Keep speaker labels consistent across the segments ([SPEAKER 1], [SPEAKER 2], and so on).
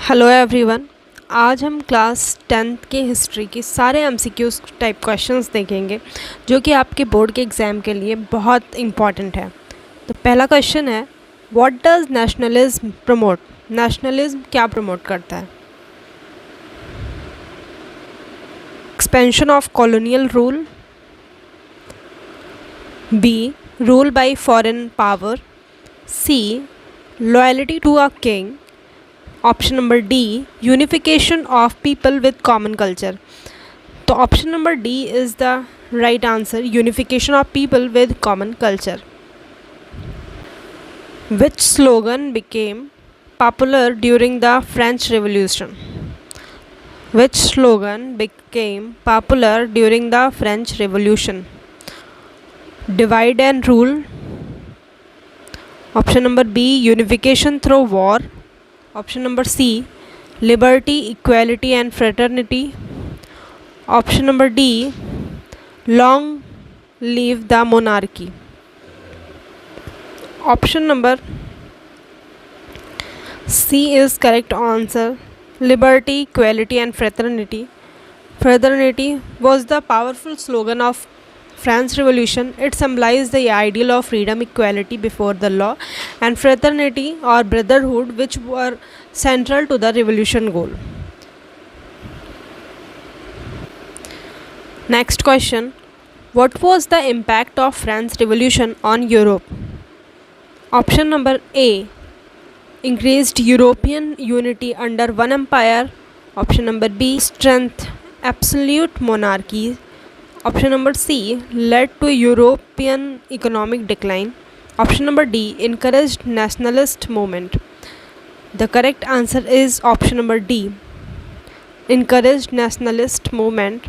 [SPEAKER 1] Hello everyone. आज हम class 10th के हिस्ट्री की सारे एमसीक्यूज टाइप क्वेश्चंस देखेंगे जो कि आपके बोर्ड के एग्ज़ाम के लिए बहुत इम्पॉर्टेंट है। तो पहला क्वेश्चन है, what does nationalism promote? Nationalism क्या प्रमोट करता है? Expansion of colonial rule, B rule by foreign power, C loyalty to a king, option number D unification of people with common culture. तो option number D is the right answer, unification of people with common culture. Which slogan became popular during the French revolution? Which slogan became popular during the French revolution? Divide and rule, option number B unification through war, option number C liberty equality and fraternity, option number D long live the monarchy. Option number C is correct answer, liberty equality and fraternity. Fraternity was the powerful slogan of French Revolution. It symbolized the ideal of freedom, equality before the law, and fraternity or brotherhood, which were central to the revolution goal. Next question. What was the impact of French Revolution on Europe? Option number A, increased European unity under one empire. Option number B, strength absolute monarchy. Option number C, led to European economic decline. Option number D, encouraged nationalist movement. The correct answer is option number D, encouraged nationalist movement.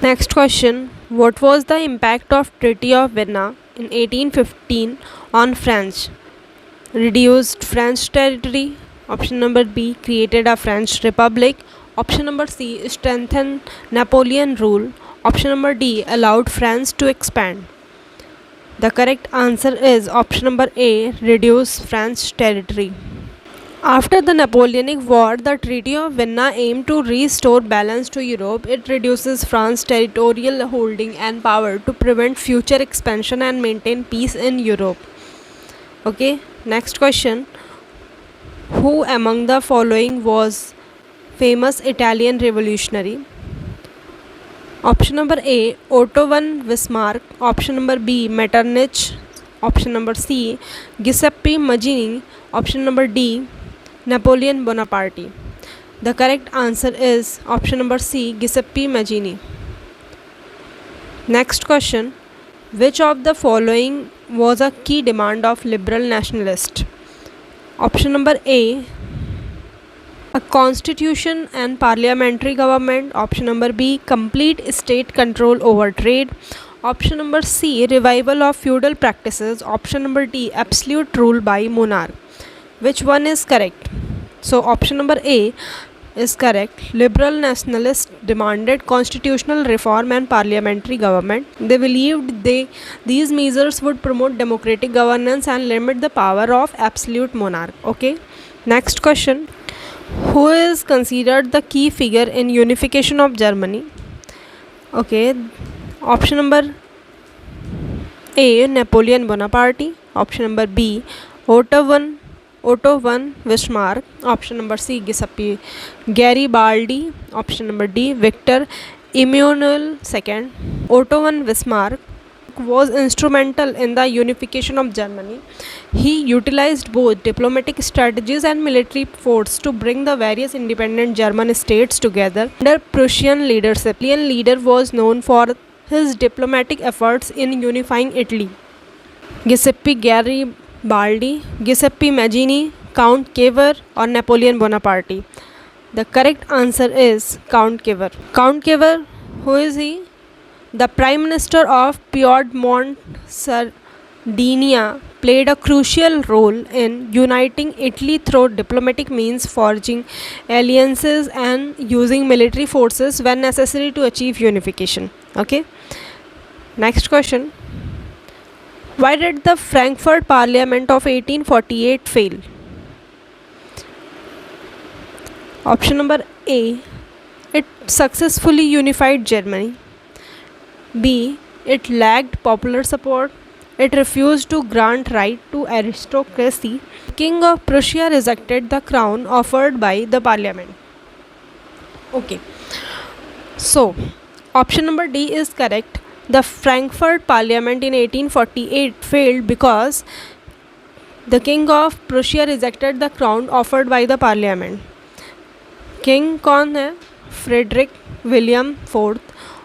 [SPEAKER 1] Next question. What was the impact of Treaty of Vienna in 1815 on France? Reduced French territory. Option number B, created a French republic. Option number C, strengthened Napoleon rule. Option number D, allowed France to expand. The correct answer is option number A, reduce French territory. After the Napoleonic War, the Treaty of Vienna aimed to restore balance to Europe. It reduces France's territorial holding and power to prevent future expansion and maintain peace in Europe. Okay, next question. Who among the following was famous Italian revolutionary? Option number A, Otto von Bismarck. Option number B, Metternich. Option number C, Giuseppe Mazzini. Option number D, Napoleon Bonaparte. The correct answer is option number C, Giuseppe Mazzini. Next question. Which of the following was a key demand of liberal nationalists? Option number A, a constitution and parliamentary government. Option number B, complete state control over trade. Option number C, revival of feudal practices. Option number D, absolute rule by monarch. Which one is correct? So option number A is correct. Liberal nationalists demanded constitutional reform and parliamentary government. They believed these measures would promote democratic governance and limit the power of absolute monarch. Okay. Next question. Who is considered the key figure in unification of Germany? Okay. Option number A, Napoleon Bonaparte. Option number B, Otto von Bismarck. Option number C, Giuseppe Garibaldi. Option number D, Victor Emmanuel II. Otto von Bismarck was instrumental in the unification of Germany. He utilized both diplomatic strategies and military force to bring the various independent German states together under Prussian leadership. The Italian leader was known for his diplomatic efforts in unifying Italy. Giuseppe Garibaldi, Giuseppe Mazzini, Count Cavour or Napoleon Bonaparte? The correct answer is Count Cavour. Count Cavour, who is he? The Prime Minister of Piedmont, Sardinia, played a crucial role in uniting Italy through diplomatic means, forging alliances and using military forces when necessary to achieve unification. Okay. Next question. Why did the Frankfurt Parliament of 1848 fail? Option number A, it successfully unified Germany. B, it lacked popular support. It refused to grant right to aristocracy. King of Prussia rejected the crown offered by the parliament. Okay, so option number D is correct. The Frankfurt Parliament in 1848 failed because the King of Prussia rejected the crown offered by the parliament. King कौन है? Frederick William IV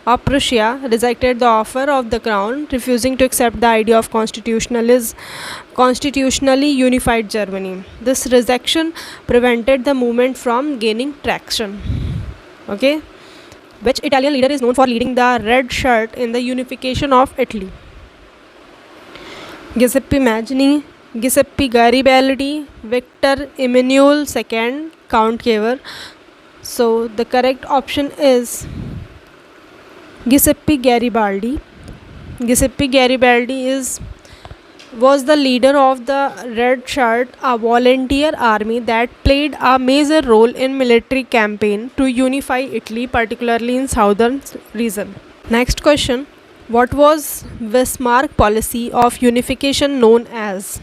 [SPEAKER 1] of Prussia rejected the offer of the crown, refusing to accept the idea of constitutionally unified Germany. This rejection prevented the movement from gaining traction. Okay, which Italian leader is known for leading the red shirt in the unification of Italy? Giuseppe Mazzini, Giuseppe Garibaldi, Victor Emmanuel II, Count Cavour. So the correct option is Giuseppe Garibaldi. Giuseppe Garibaldi was the leader of the Red Shirt, a volunteer army that played a major role in military campaign to unify Italy, particularly in southern region. Next question. What was Bismarck policy of unification known as?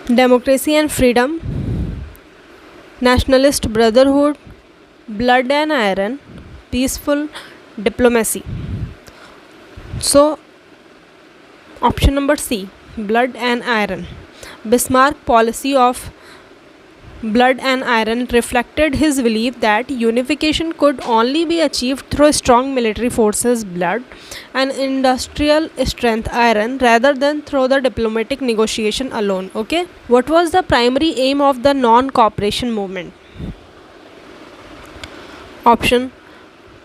[SPEAKER 1] Democracy and freedom, nationalist brotherhood, blood and iron, peaceful diplomacy. So option number C, blood and iron. Bismarck policy of blood and iron reflected his belief that unification could only be achieved through strong military forces, blood, and industrial strength iron rather than through the diplomatic negotiation alone. Okay, what was the primary aim of the non-cooperation movement? Option,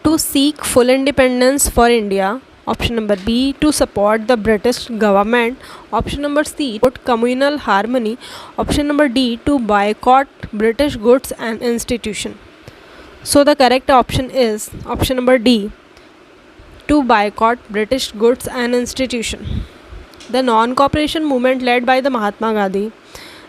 [SPEAKER 1] to seek full independence for India. Option number B, to support the British government. Option number C, to promote communal harmony. Option number D, to boycott British goods and institutions. So the correct option is option number D, to boycott British goods and institutions. The non-cooperation movement led by the Mahatma Gandhi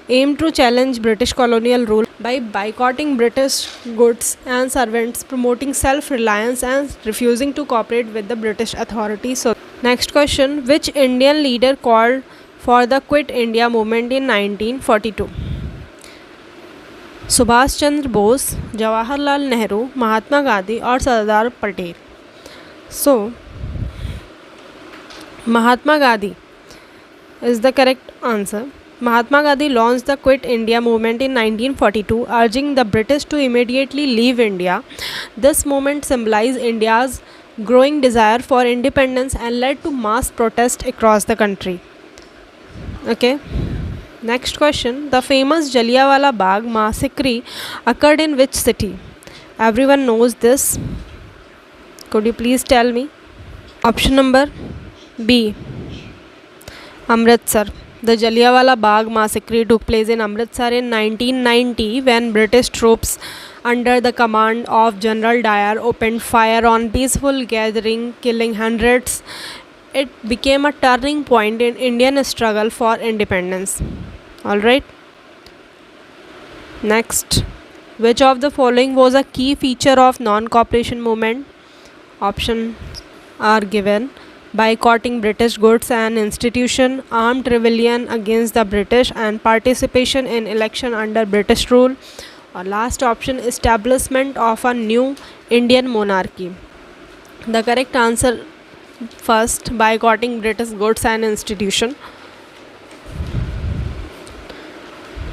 [SPEAKER 1] aimed to challenge British colonial rule by boycotting British goods and servants, promoting self-reliance and refusing to cooperate with the British authorities. So next question, which Indian leader called for the Quit India movement in 1942? Subhash Chandra Bose, Jawaharlal Nehru, Mahatma Gandhi or Sardar Patel? So Mahatma Gandhi is the correct answer. Mahatma Gandhi launched the Quit India movement in 1942, urging the British to immediately leave India. This movement symbolized India's growing desire for independence and led to mass protests across the country. Okay. Next question. The famous Jallianwala Bagh massacre occurred in which city? Everyone knows this. Could you please tell me? Option number B, Amritsar. The Jallianwala Bagh massacre took place in Amritsar in 1990 when British troops under the command of General Dyer opened fire on peaceful gathering, killing hundreds. It became a turning point in Indian struggle for independence. Alright. Next. Which of the following was a key feature of non-cooperation movement? Options are given. Boycotting British goods and institution, armed rebellion against the British, and participation in election under British rule. Or last option, establishment of a new Indian monarchy. The correct answer first, boycotting British goods and institution.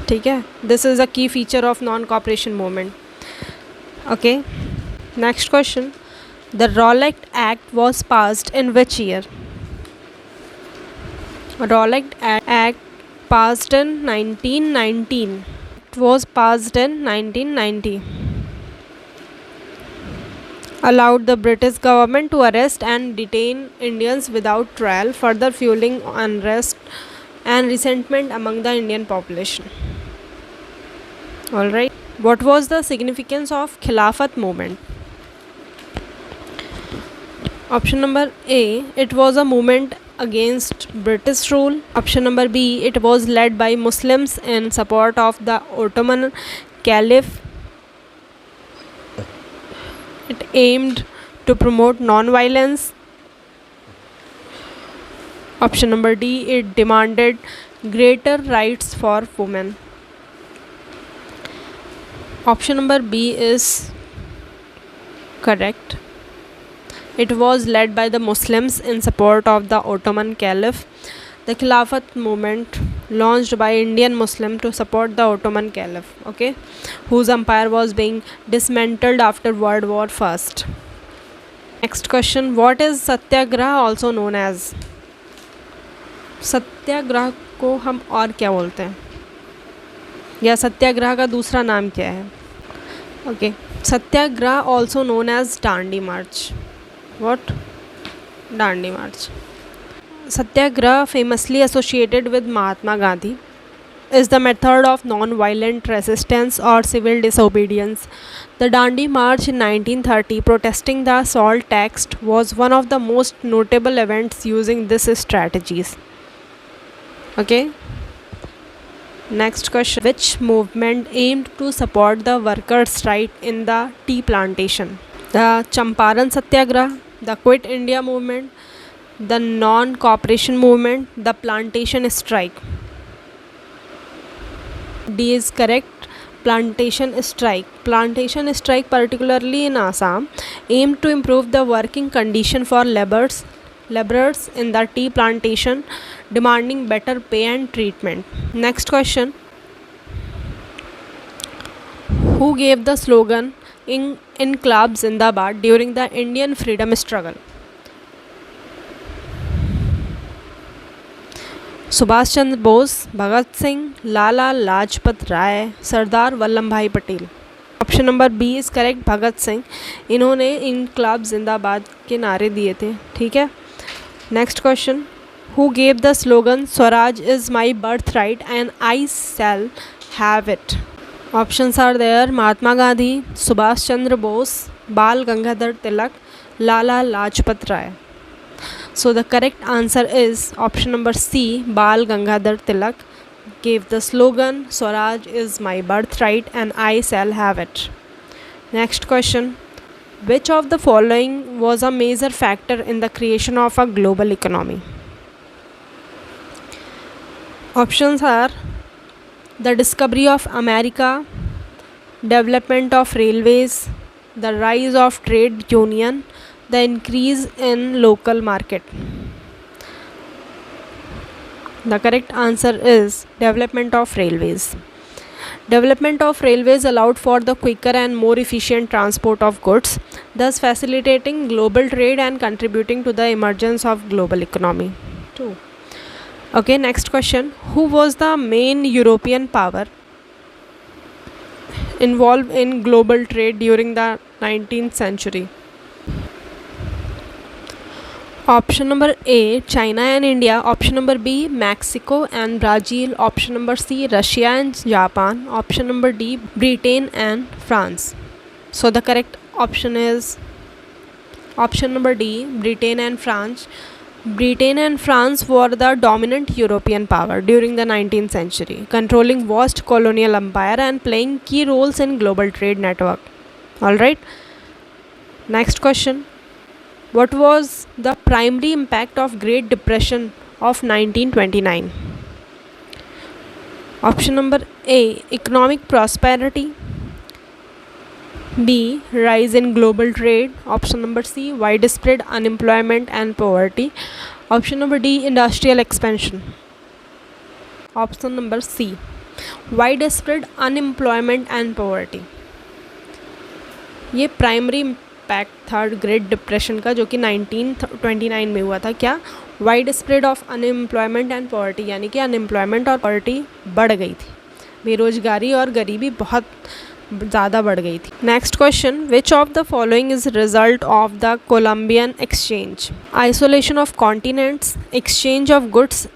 [SPEAKER 1] ठीक है, this is a key feature of non-cooperation movement. Okay, next question. The Rowlatt Act was passed in which year? Rowlatt Act passed in 1919. It was passed in 1990. Allowed the British government to arrest and detain Indians without trial, further fueling unrest and resentment among the Indian population. Alright. What was the significance of Khilafat movement? Option number A, it was a movement against British rule. Option number B, it was led by Muslims in support of the Ottoman Caliph. It aimed to promote non-violence. Option number D, it demanded greater rights for women. Option number B is correct. It was led by the Muslims in support of the Ottoman Caliph. The Khilafat movement launched by Indian Muslims to support the Ottoman Caliph, okay, whose empire was being dismantled after World War I. Next question, what is Satyagraha also known as? सत्याग्रह को हम और क्या बोलते हैं, या सत्याग्रह का दूसरा नाम क्या है? Okay, Satyagraha also known as Dandi March. What? Dandi March. Satyagraha, famously associated with Mahatma Gandhi, is the method of non-violent resistance or civil disobedience. The Dandi March in 1930, protesting the salt tax, was one of the most notable events using these strategies. Okay. Next question. Which movement aimed to support the workers' right in the tea plantation? The Champaran Satyagraha, the Quit India movement, the non-cooperation movement, the plantation strike. D is correct. Plantation strike. Plantation strike, particularly in Assam, aimed to improve the working condition for laborers in the tea plantation, demanding better pay and treatment. Next question. Who gave the slogan Inqilab Zindabad during the Indian freedom struggle? Subhash Chandra Bose, Bhagat Singh, Lala Lajpat Rai, Sardar Vallabhbhai Patel. Option number B is correct, Bhagat Singh. इन्होंने इनकलाब जिंदाबाद के नारे दिए थे. ठीक है. Next question. Who gave the slogan swaraj is my birthright and I shall have it? Options are there: Mahatma Gandhi, Subhash Chandra Bose, Bal Gangadhar Tilak, Lala Lajpat Rai. So the correct answer is option number C, Bal Gangadhar Tilak gave the slogan Swaraj is my birthright and I shall have it. Next question. Which of the following was a major factor in the creation of a global economy? Options are the discovery of America, development of railways, the rise of trade union, the increase in local market. The correct answer is development of railways. Development of railways allowed for the quicker and more efficient transport of goods, thus facilitating global trade and contributing to the emergence of global economy. 2. Okay, next question. Who was the main European power involved in global trade during the 19th century? Option number A, China and India. Option number B, Mexico and Brazil. Option number C, Russia and Japan. Option number D, Britain and France. So the correct option is option number D, Britain and France. Britain and France were the dominant European power during the 19th century, controlling vast colonial empire and playing key roles in global trade network. Alright. Next question. What was the primary impact of Great Depression of 1929? Option number A, economic prosperity. B, rise in global trade. Option number C, widespread unemployment and poverty. Option number D, industrial expansion. Option number C, widespread unemployment and poverty. ये primary impact था great depression का, जो कि 1929 में हुआ था. क्या? Wide spread of unemployment and poverty, यानी कि अनएम्प्लॉयमेंट और पॉवर्टी बढ़ गई थी, बेरोजगारी और गरीबी बहुत ज़्यादा बढ़ गई थी. Next question. Which of the following is result of the Columbian exchange? Isolation of continents, exchange of goods,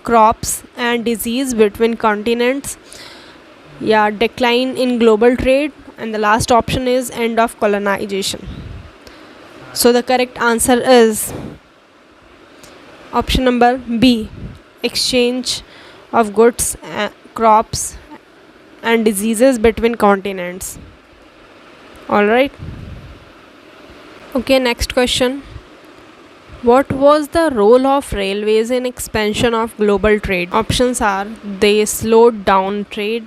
[SPEAKER 1] crops and disease between continents, या decline in global trade, and the last option is end of colonization. So the correct answer is option number B, exchange of goods, crops, and diseases between continents. All right. Okay, next question. What was the role of railways in expansion of global trade? Options are they slowed down trade,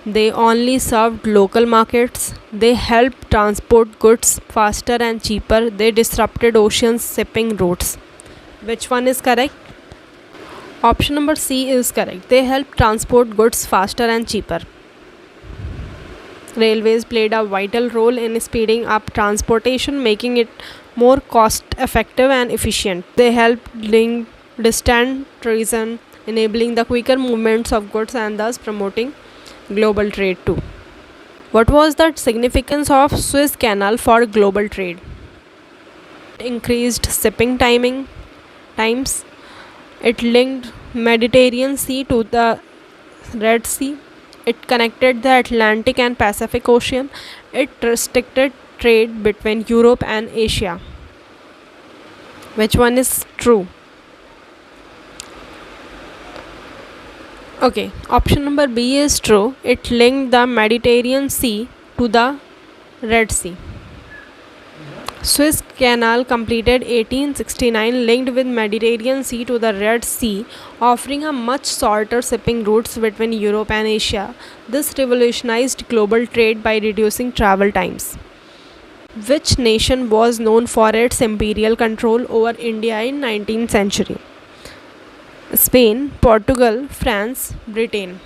[SPEAKER 1] they only served local markets, they helped transport goods faster and cheaper, they disrupted ocean shipping routes. Which one is correct? Option number C is correct. They helped transport goods faster and cheaper. Railways played a vital role in speeding up transportation, making it more cost effective and efficient. They helped link distant regions, enabling the quicker movements of goods and thus promoting global trade too. What was the significance of Suez Canal for global trade? It increased shipping times. It linked Mediterranean Sea to the Red Sea. It connected the Atlantic and Pacific Ocean. It restricted trade between Europe and Asia. Which one is true? Okay, option number B is true. It linked the Mediterranean Sea to the Red Sea. Suez Canal completed 1869 linked with Mediterranean Sea to the Red Sea, offering a much shorter shipping routes between Europe and Asia. This revolutionized global trade by reducing travel times. Which nation was known for its imperial control over India in 19th century? Spain, Portugal, France, Britain.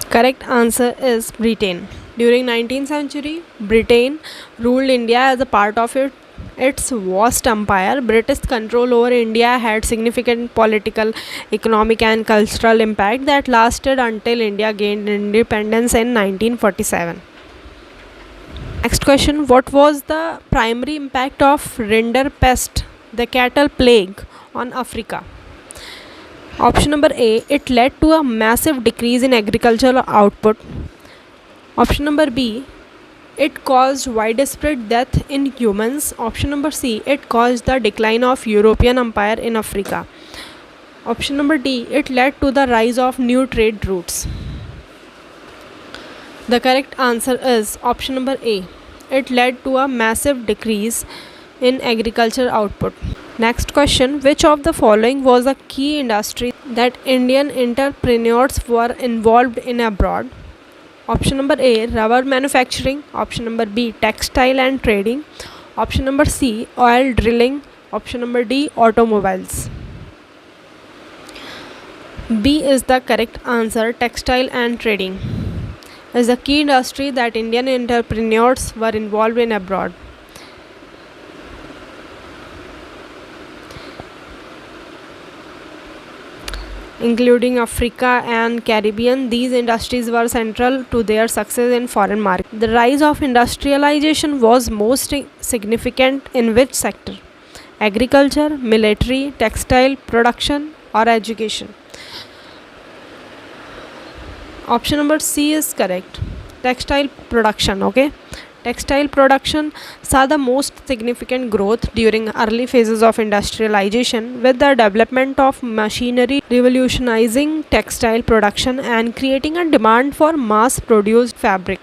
[SPEAKER 1] Correct answer is Britain. During 19th century, Britain ruled India as a part of its vast empire. British control over India had significant political, economic and cultural impact that lasted until India gained independence in 1947. Next question. What was the primary impact of rinderpest, the cattle plague, on Africa? Option number A, it led to a massive decrease in agricultural output. Option number B, it caused widespread death in humans. Option number C, it caused the decline of European empire in Africa. Option number D, it led to the rise of new trade routes. The correct answer is option number A. It led to a massive decrease in agricultural output. Next question. Which of the following was a key industry that Indian entrepreneurs were involved in abroad? Option number A, rubber manufacturing. Option number B, textile and trading. Option number C, oil drilling. Option number D, automobiles. B is the correct answer. Textile and trading is the key industry that Indian entrepreneurs were involved in abroad. Including Africa and Caribbean, these industries were central to their success in foreign markets. The rise of industrialization was most significant in which sector? Agriculture, military, textile production, or education? Option number C is correct. Textile production. Okay. Textile production saw the most significant growth during early phases of industrialization, with the development of machinery revolutionizing textile production and creating a demand for mass-produced fabric.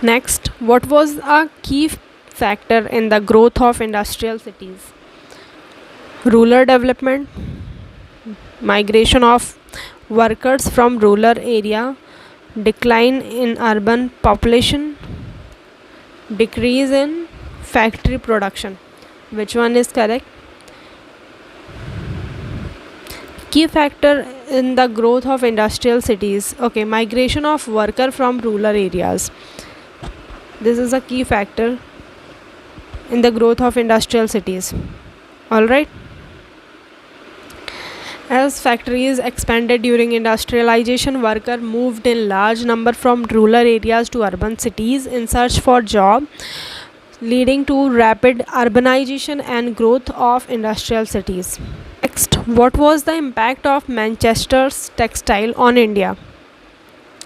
[SPEAKER 1] Next, what was a key factor in the growth of industrial cities? Rural development, migration of workers from rural area, decline in urban population, decrease in factory production. Which one is correct? Key factor in the growth of industrial cities. Okay, migration of worker from rural areas. This is a key factor in the growth of industrial cities. All right. As factories expanded during industrialization, workers moved in large number from rural areas to urban cities in search for jobs, leading to rapid urbanization and growth of industrial cities. Next, what was the impact of Manchester's textile on India?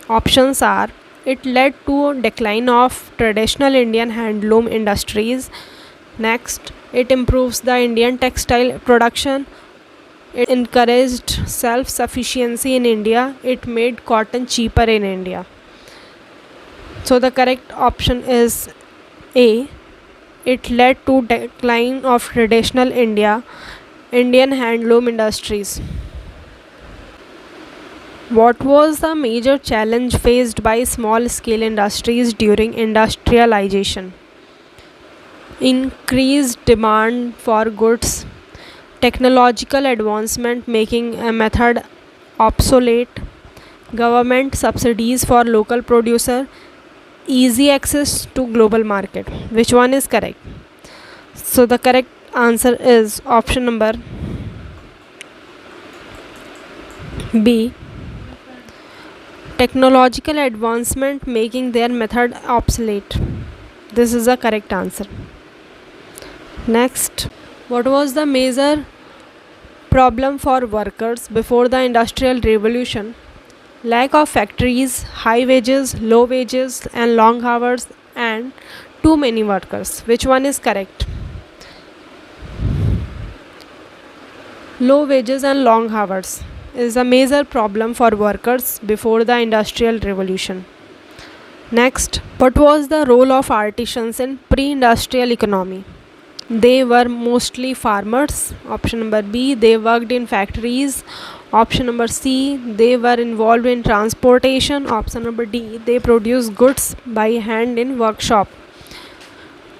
[SPEAKER 1] Options are It led to a decline of traditional Indian handloom industries. Next, it improves the Indian textile production. It encouraged self sufficiency in India. It made cotton cheaper in India. So the correct option is A. It led to decline of traditional Indian handloom industries. What was the major challenge faced by small scale industries during industrialization? Increased demand for goods, technological advancement making a method obsolete, government subsidies for local producer, easy access to global market. Which one is correct? So the correct answer is option number B. Technological advancement making their method obsolete. This is the correct answer. Next, what was the major problem for workers before the Industrial Revolution? Lack of factories, high wages, low wages, and long hours, and too many workers. Which one is correct? Low wages and long hours is a major problem for workers before the Industrial Revolution. Next, what was the role of artisans in pre-industrial economy? They were mostly farmers. Option number B. They worked in factories. Option number C. They were involved in transportation. Option number D. They produced goods by hand in workshop.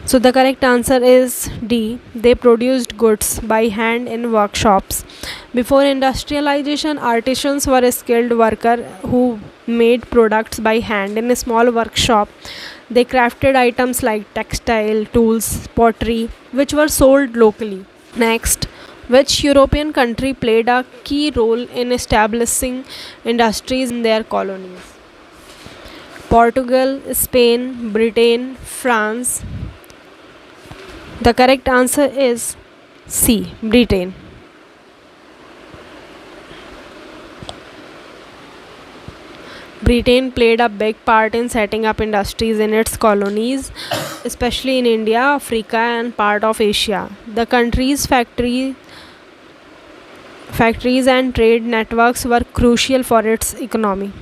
[SPEAKER 1] So the correct answer is D. They produced goods by hand in workshops. Before industrialization, artisans were a skilled worker who made products by hand in a small workshop. They crafted items like textile, tools, pottery, which were sold locally. Next, which European country played a key role in establishing industries in their colonies? Portugal, Spain, Britain, France. The correct answer is C. Britain. Britain played a big part in setting up industries in its colonies, especially in India, Africa, and part of Asia. The country's factories and trade networks were crucial for its economy.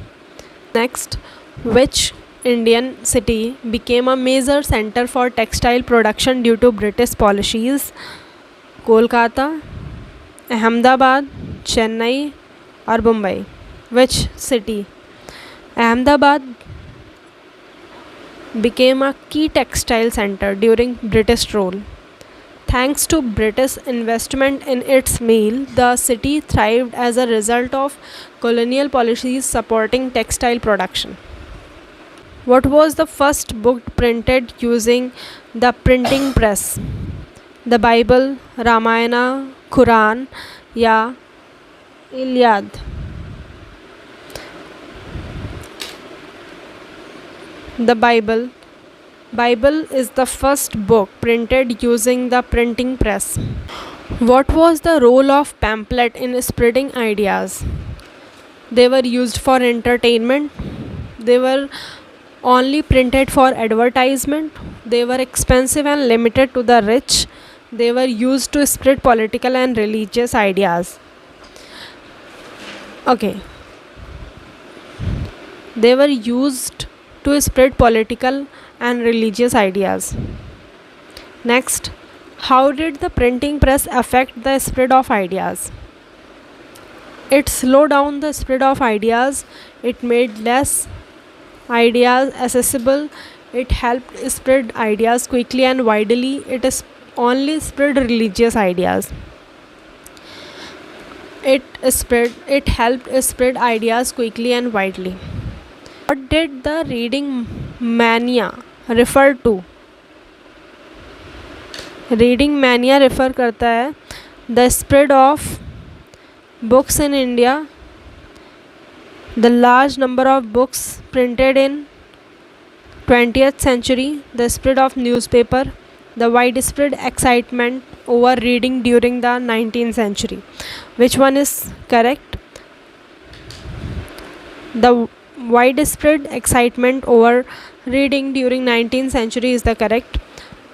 [SPEAKER 1] Next, which Indian city became a major center for textile production due to British policies? Kolkata, Ahmedabad, Chennai, or Mumbai? Which city? Ahmedabad became a key textile center during British rule. Thanks to British investment in its mill, the city thrived as a result of colonial policies supporting textile production. What was the first book printed using the printing press? The Bible, Ramayana, Quran, या Iliad? The Bible. Bible is the first book printed using the printing press. What was the role of pamphlet in spreading ideas? They were used for entertainment. They were only printed for advertisement. They were expensive and limited to the rich. They were used to spread political and religious ideas. Okay. They were used to spread political and religious ideas. Next, how did the printing press affect the spread of ideas? It slowed down the spread of ideas. It made less ideas accessible. It helped spread ideas quickly and widely. It is only spread religious ideas. It helped spread ideas quickly and widely. What did the reading mania refer to? Reading mania refer करता है the spread of books in India, the large number of books printed in 20th century, the spread of newspaper, the widespread excitement over reading during the 19th century. Which one is correct? The widespread excitement over reading during 19th century is the correct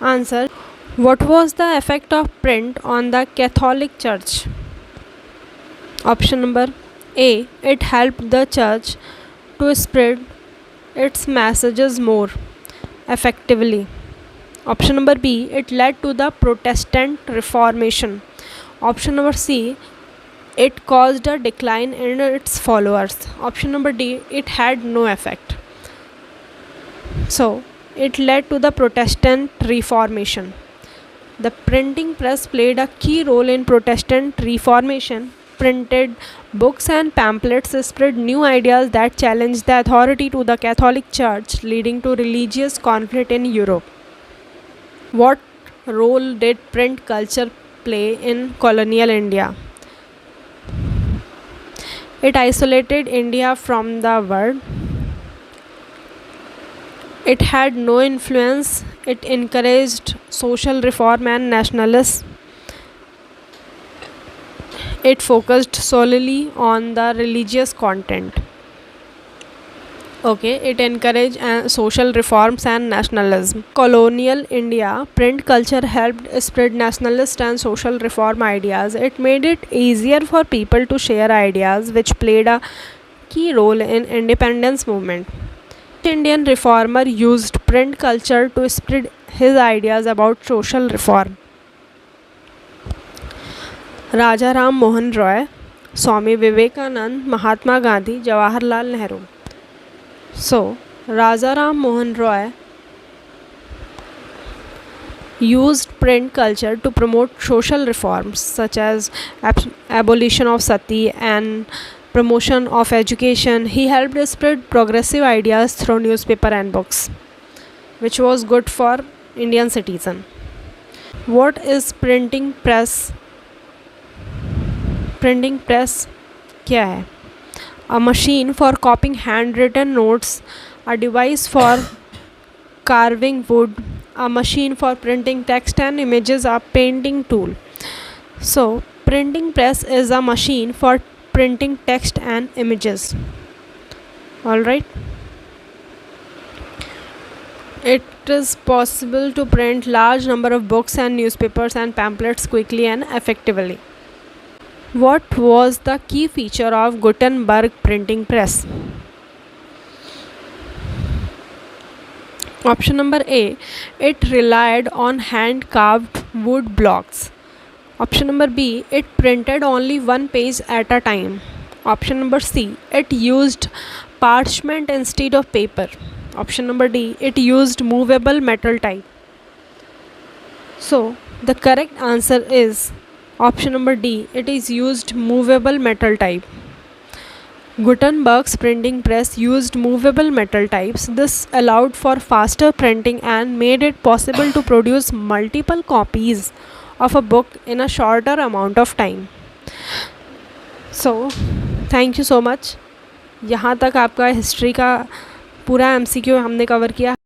[SPEAKER 1] answer. What was the effect of print on the Catholic Church? Option number A. It helped the church to spread its messages more effectively. Option number B. It led to the Protestant Reformation. Option number C. It caused a decline in its followers. Option number D. It had no effect. So, it led to the Protestant Reformation. The printing press played a key role in Protestant Reformation. Printed books and pamphlets spread new ideas that challenged the authority to the Catholic Church, leading to religious conflict in Europe. What role did print culture play in colonial India? It isolated India from the world. It had no influence. It encouraged social reform and nationalism. It focused solely on the religious content. Okay, it encouraged social reforms and nationalism. Colonial India, print culture helped spread nationalist and social reform ideas. It made it easier for people to share ideas, which played a key role in independence movement. Indian reformer used print culture to spread his ideas about social reform. Raja Ram Mohan Roy, Swami Vivekanand, Mahatma Gandhi, Jawaharlal Nehru. So, Raja Ram Mohan Roy used print culture to promote social reforms such as abolition of sati and promotion of education. He helped spread progressive ideas through newspaper and books, which was good for Indian citizen. What is printing press? Printing press क्या है? A machine for copying handwritten notes, a device for carving wood, a machine for printing text and images, a painting tool. So, printing press is a machine for printing text and images. Alright. It is possible to print large number of books and newspapers and pamphlets quickly and effectively. What was the key feature of Gutenberg printing press? Option number A. It relied on hand-carved wood blocks. Option number B. It printed only one page at a time. Option number C. It used parchment instead of paper. Option number D. It used movable metal type. So, the correct answer is option number D. It is used movable metal type. Gutenberg's printing press used movable metal types. This allowed for faster printing and made it possible to produce multiple copies of a book in a shorter amount of time. So, thank you so much. यहाँ तक आपका history का पूरा MCQ हमने cover किया.